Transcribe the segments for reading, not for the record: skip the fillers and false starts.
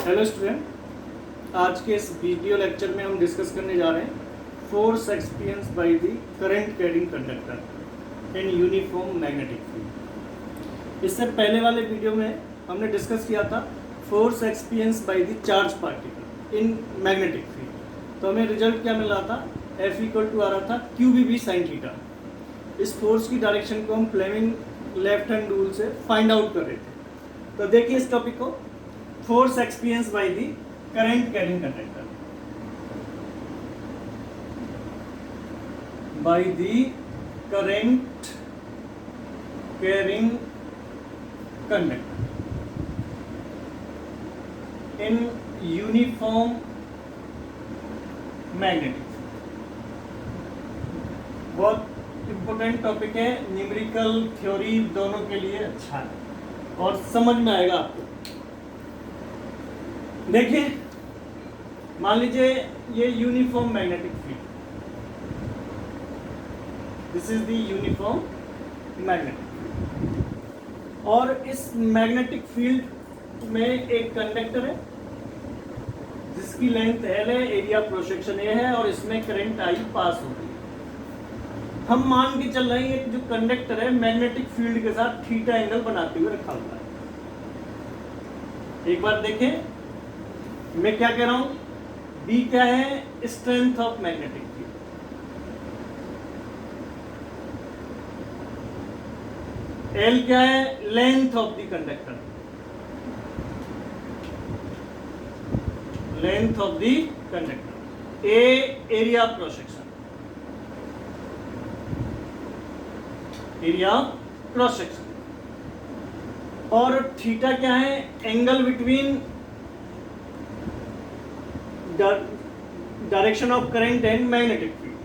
Hello student, आज के इस वीडियो लेक्चर में हम डिस्कस करने जा रहे हैं force experience by the current carrying conductor in uniform magnetic field. इससे पहले वाले वीडियो में हमने डिस्कस किया था force experience by the charge particle in magnetic field. तो हमें रिजल्ट क्या मिल रहा था, F = आ रहा था QBB sin थीटा। इस फोर्स की डायरेक्शन को हम फ्लेमिंग लेफ्ट हैंड रूल से फाइंड आउट कर रहे थे। तो देखिए इस टॉपिक को, force experienced by the current carrying conductor, by the current carrying conductor in uniform magnetic। बहुत इम्पोर्टेंट टॉपिक है, न्यूमेरिकल थ्योरी दोनों के लिए अच्छा है और समझ में आएगा आपको। देखिए, मान लीजिए ये uniform magnetic field, this is the uniform magnetic field, और इस मैग्नेटिक फील्ड में एक कंडक्टर है जिसकी लेंथ L है, एरिया क्रॉस सेक्शन A है और इसमें करंट I पास होती है। हम मान के चल रहे हैं कि जो कंडक्टर है मैग्नेटिक फील्ड के साथ थीटा एंगल बनाते हुए रखा हुआ है। एक बार देखें मैं क्या कह रहा हूं, B क्या है, strength of magnetic field, L क्या है, length of the conductor, length of the conductor, A area cross section, area cross section, और थीटा क्या है, angle between direction of current and magnetic field,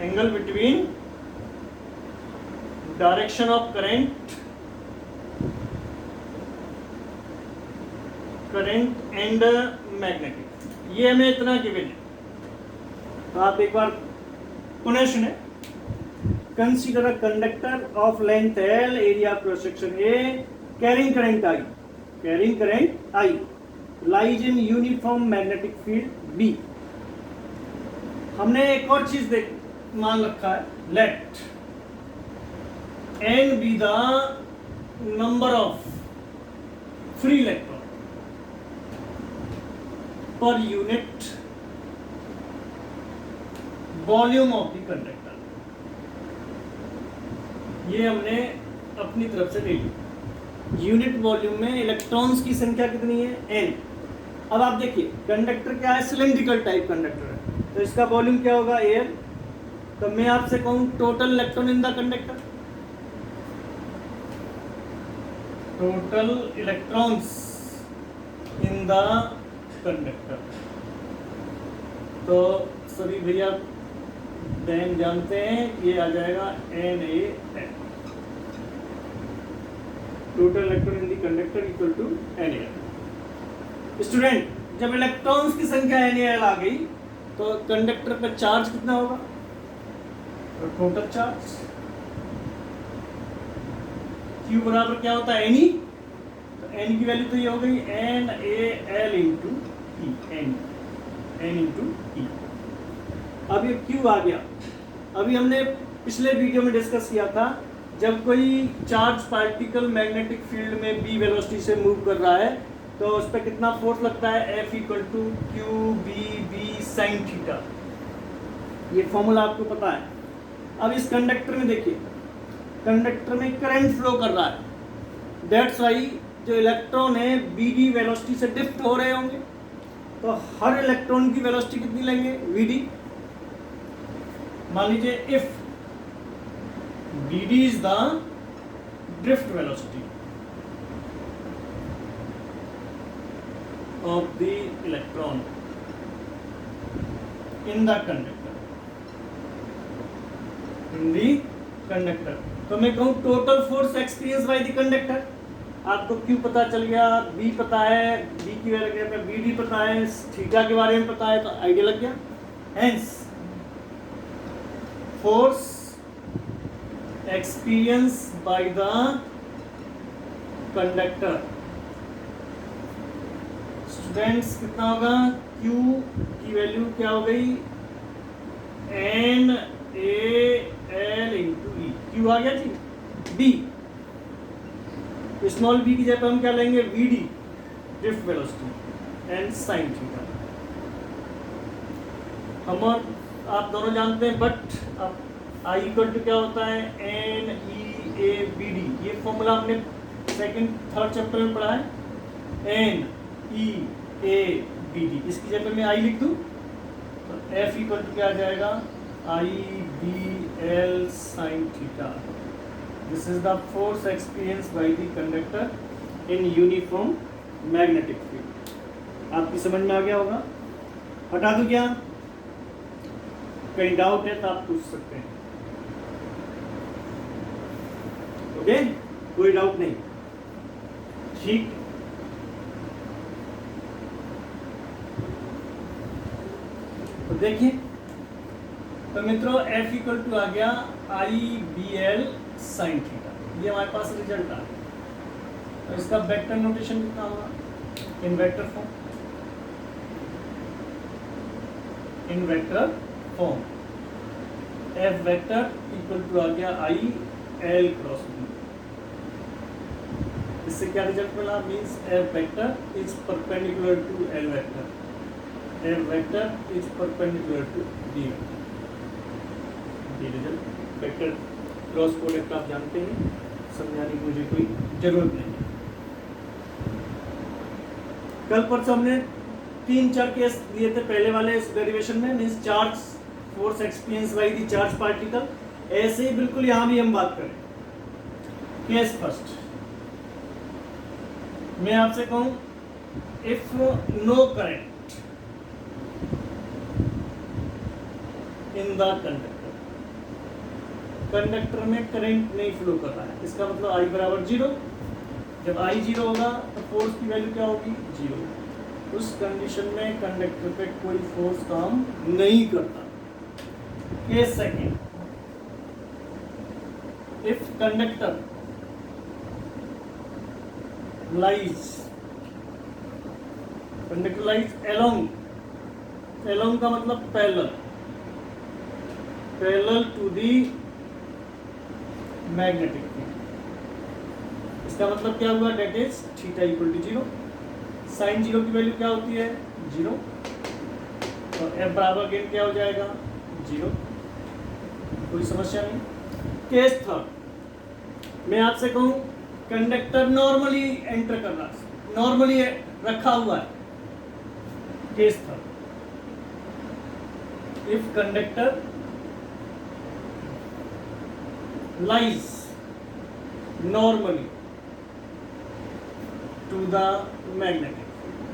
angle between direction of current and magnetic, ये हमें इतना given है। तो आप एक बार पुनः सुने, consider a conductor of length L, area cross section A, carrying current I lies in uniform magnetic field B। हमने एक और चीज मान रखा है, let n be the number of free electron per unit volume of the conductor। ये हमने अपनी तरफ से ले ली। यूनिट वॉल्यूम में इलेक्ट्रॉन्स की संख्या कितनी है, n। अब आप देखिए कंडक्टर क्या है, सिलेंड्रिकल टाइप कंडक्टर है, तो इसका वॉल्यूम क्या होगा, एयर। तो मैं आपसे कहूं total electron in the conductor, total electrons in the conductor, तो सभी भैया बहन जानते हैं ये आ जाएगा Na, total electron in the conductor equal to Na। Student, जब इलेक्ट्रॉन्स की संख्या Na आ गई तो कंडक्टर पे चार्ज कितना होगा, तो टोटल चार्ज Q बराबर क्या होता है, Ne। तो N की वैल्यू तो ये हो गई NaL into E, N into E। अब ये Q आ गया। अभी हमने पिछले वीडियो में डिस्कस किया था, जब कोई चार्ज पार्टिकल मैग्नेटिक फील्ड में B वेलोसिटी से मूव कर रहा है तो उस पर कितना फोर्स लगता है, F = QBB sin थीटा। ये फॉर्मूला आपको पता है। अब इस कंडक्टर में देखिए, कंडक्टर में करंट फ्लो कर रहा है, दैट्स वाई जो इलेक्ट्रॉन है BD वेलोसिटी से ड्रिफ्ट हो रहे होंगे, तो हर इलेक्ट्रॉन की वेलोसिटी कितनी लेंगे, VD। मान लीजिए if BD is the drift velocity of the electron in the conductor, तो मैं कहूँ total force experience by the conductor. आपको Q पता चल गया, B पता है, B की वैल्यू पे BD पता है, थीटा के बारे में पता है, तो आइडिया लग गया। Hence force experience by the conductor students कितना होगा, Q की वैल्यू क्या हो गई, NaL इंटू ई, Q आ गया जी। B, स्मॉल b की जगह हम क्या लेंगे, Vd drift velocity and sine theta. हम और आप दोनों जानते हैं, बट अब I इक्वल टू क्या होता है, NeABD। ये फॉर्मूला हमने सेकंड थर्ड चैप्टर में पढ़ा है, NeABD। इसकी जगह मैं I लिख दूं तो F इक्वल टू क्या आ जाएगा, IBL sine theta. This is the force experienced by the conductor in uniform magnetic field। आपकी समझ में आ गया होगा। हटा दूं क्या, कहीं डाउट है तो आप पूछ सकते हैं। ओके, कोई डाउट नहीं, ठीक। तो देखिए, तो मित्रों F इक्वल टू आ गया IBL साइन थीटा। ये हमारे पास रिजल्ट आ गया। तो इसका वेक्टर नोटेशन कितना होगा, in vector form, in vector form F vector equal to आ गया IL क्रॉस B। इससे क्या रिजल्ट मिला, means F vector is perpendicular to L vector, F vector is perpendicular to D vector. ये result vector cross product आप जानते हैं, समझाने की मुझे कोई जरूरत नहीं है। कल परसों हमने 3-4 केस दिए थे पहले वाले इस डेरिवेशन में, means charge force experience by the charge particle. ऐसे ही बिल्कुल यहां भी हम बात करें। केस फर्स्ट, मैं आपसे कहूं, if no current in the conductor, conductor में करंट नहीं फ्लो कर रहा है, इसका मतलब I बराबर 0। जब I 0 होगा तो फोर्स की वैल्यू क्या होगी, 0। उस कंडीशन में कंडक्टर पे कोई फोर्स काम नहीं करता। Case second, if conductor lies along का मतलब parallel to the magnetic field. इसका मतलब क्या हुआ, that is theta equal to 0। Sine 0 की वैल्यू क्या होती है, 0, और F बराबर गेन क्या हो जाएगा, 0। कोई समस्या नहीं। केस थर्ड, मैं आपसे कहूं कंडक्टर नॉर्मली एंटर कर रहा है, नॉर्मली रखा हुआ है। Case third, if conductor lies normally to the magnetic field,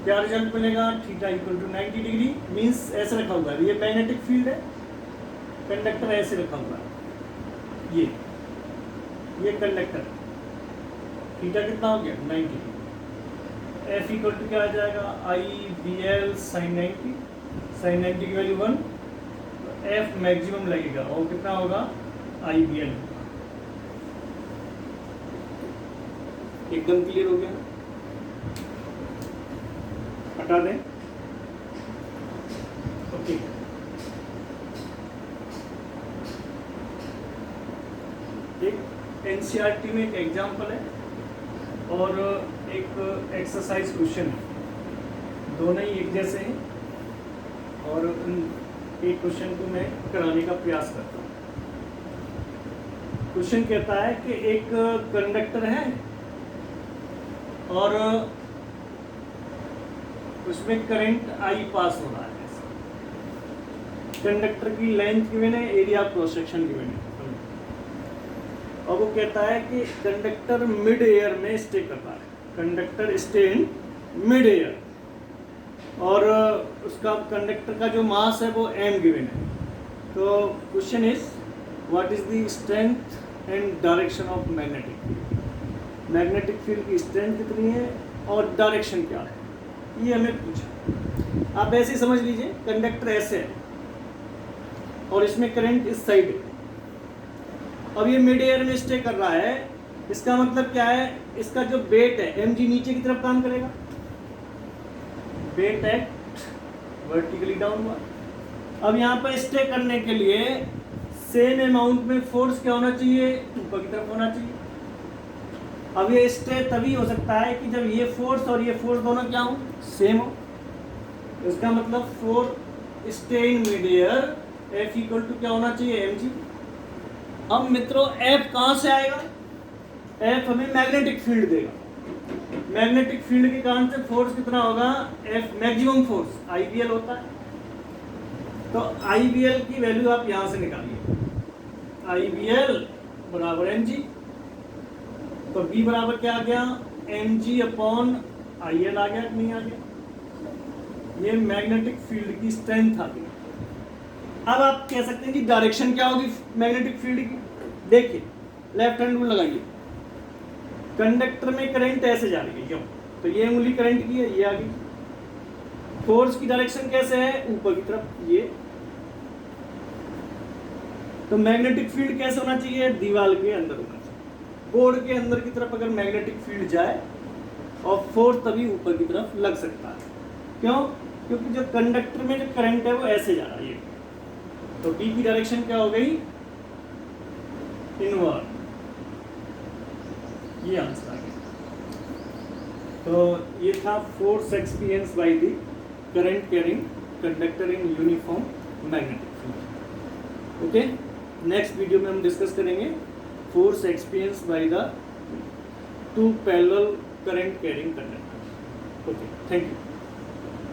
क्या रिजल्ट मिलेगा, थीटा इक्वल टू 90 डिग्री। मीन्स ऐसे रखा हुआ है, ये मैग्नेटिक फील्ड है, कंडक्टर ऐसे रखा हुआ है, ये कंडक्टर, थीटा कितना हो गया, 90 डिग्री। F इक्वल टू क्या आ जाएगा, IBL साइन 90, साइन 90 की वैल्यू 1, F मैक्सिमम लगेगा और कितना होगा, IBL। एकदम क्लियर हो गया, हटा दें। ओके, एक NCERT में एक एग्जाम्पल है और एक एक्सरसाइज क्वेश्चन है, दोनों ही एक जैसे हैं और एक क्वेश्चन को मैं कराने का प्रयास करता हूँ। क्वेश्चन कहता है कि एक कंडक्टर है और उसमें करंट I पास हो रहा है। कंडक्टर की लेंथ गिवन है, एरिया क्रॉस सेक्शन गिवन है, और वो कहता है कि कंडक्टर मिड एयर में स्टे कर रहा है, conductor stay in mid air, और उसका कंडक्टर का जो मास है वो m गिवन है। तो question is what is the strength and direction of magnetic field, magnetic field की स्ट्रेंथ कितनी है और डायरेक्शन क्या है, ये हमें पूछा। आप ऐसे ही समझ लीजिए, कंडक्टर ऐसे है और इसमें करंट इस साइड है, अब ये मिड एयर में स्टे कर रहा है, इसका मतलब क्या है, इसका जो वेट है mg नीचे की तरफ काम करेगा, वेट एक्ट वर्टिकली डाउनवर्ड। अब यहाँ पर स्टे करने के लिए सेम अमाउंट में फोर्स क्या होना चाहिए, ऊपर की तरफ होना चाहिए। अब ये स्टे तभी हो सकता है कि जब ये फोर्स और ये फोर्स दोनों क्या हो, सेम हो। इसका मतलब for stay in mid air F equal to क्या होना चाहिए, mg। अब मित्रों F कहाँ से आएगा, F हमें मैग्नेटिक फील्ड देगा। मैग्नेटिक फील्ड के कारण से फोर्स कितना होगा, F मैक्सिमम फोर्स IBL होता है। तो IBL की वैल्यू आप यहां से निकालिए, IBL बराबर mg। तो B बराबर क्या आ गया, mg अपॉन IL आ गया कि नहीं आ गया। ये मैग्नेटिक फील्ड की स्ट्रेंथ आ गई। अब आप कह सकते हैं कि डायरेक्शन क्या होगी मैग्नेटिक फील्ड की। देखिए लेफ्ट हैंड रूल लगाइए, कंडक्टर में करंट ऐसे जा रही है क्यों, तो ये उंगली करंट की है, ये आ गई। फोर्स की डायरेक्शन कैसे है, ऊपर की तरफ ये। तो मैग्नेटिक फील्ड कैसे होना चाहिए, दीवार के अंदर होना चाहिए। बोर्ड के अंदर की तरफ अगर मैग्नेटिक फील्ड जाए और फोर्स तभी ऊपर की तरफ लग सकता है। क्यों, क्योंकि जो कंडक्टर में जो करंट है वो ऐसे जा रहा है ये। तो B की डायरेक्शन क्या हो गई, इनवर्ड। ये आंसर आ गया। तो ये था force experience by the current carrying conductor in uniform magnetic field. Okay, next video में हम डिस्कस करेंगे force experience by the two parallel current carrying conductor. Okay, thank you.